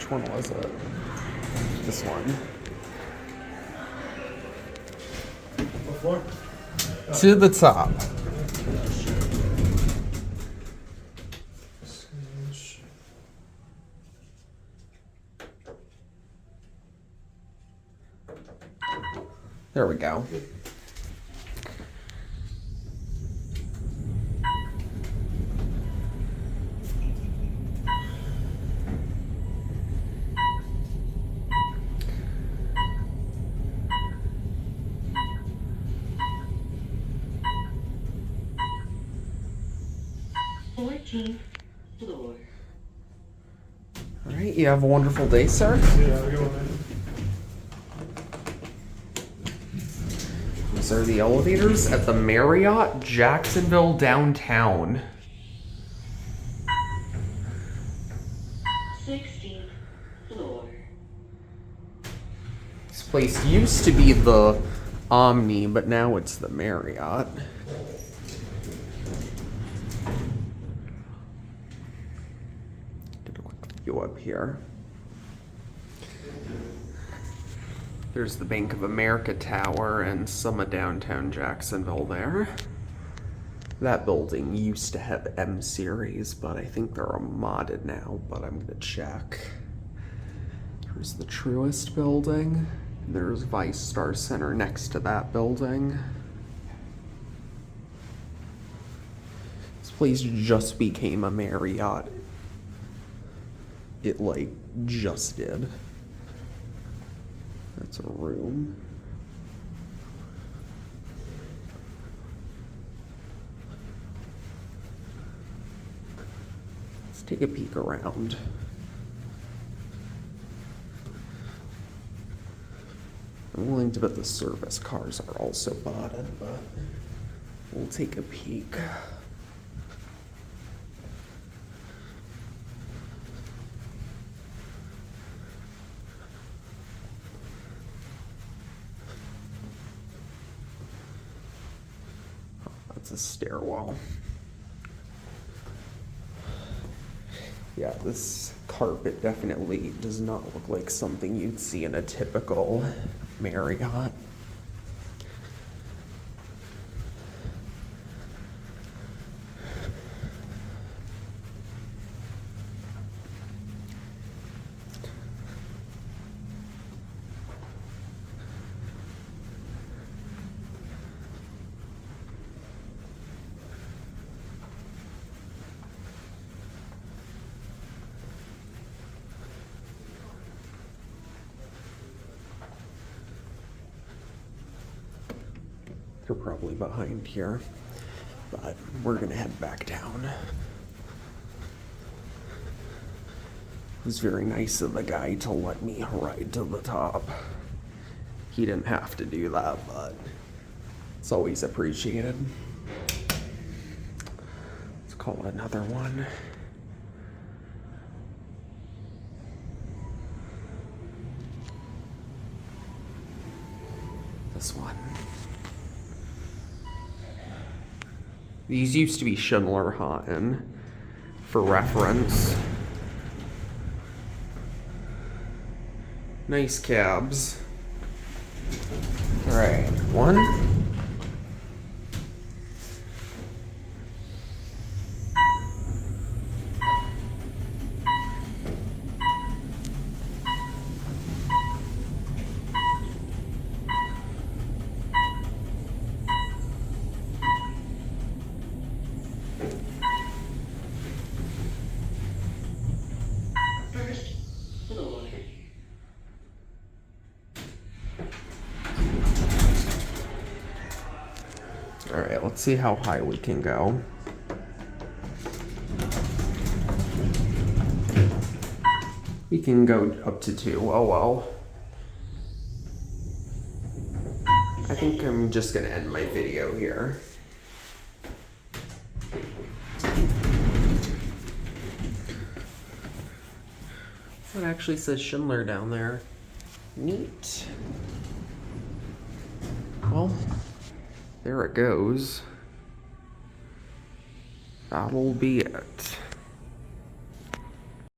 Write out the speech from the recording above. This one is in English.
Which one was it? This one. What floor? To the top. There we go. Floor. All right, you have a wonderful day, sir. Yeah, have a good one, man. These are the elevators at the Marriott, Jacksonville downtown. 16th floor. This place used to be the Omni, but now it's the Marriott. Get a quick view up here. There's the Bank of America Tower and some of downtown Jacksonville there. That building used to have M Series, but I think they're modded now, but I'm gonna check. There's the Truist building. There's Vice Star Center next to that building. This place just became a Marriott. It like just did. That's a room. Let's take a peek around. I'm willing to bet the service cars are also modded, but we'll take a peek. That's a stairwell. Yeah, this carpet definitely does not look like something you'd see in a typical Marriott. They're probably behind here, but we're gonna head back down. It was very nice of the guy to let me ride to the top. He didn't have to do that, but it's always appreciated. Let's call it another one. This one. These used to be SchindlerHaughton, for reference. Nice cabs. All right, one. First floor. All right, let's see how high we can go. We can go up to 2. Oh well. I think I'm just gonna end my video here. It actually says Schindler down there. Neat. Well, there it goes. That'll be it.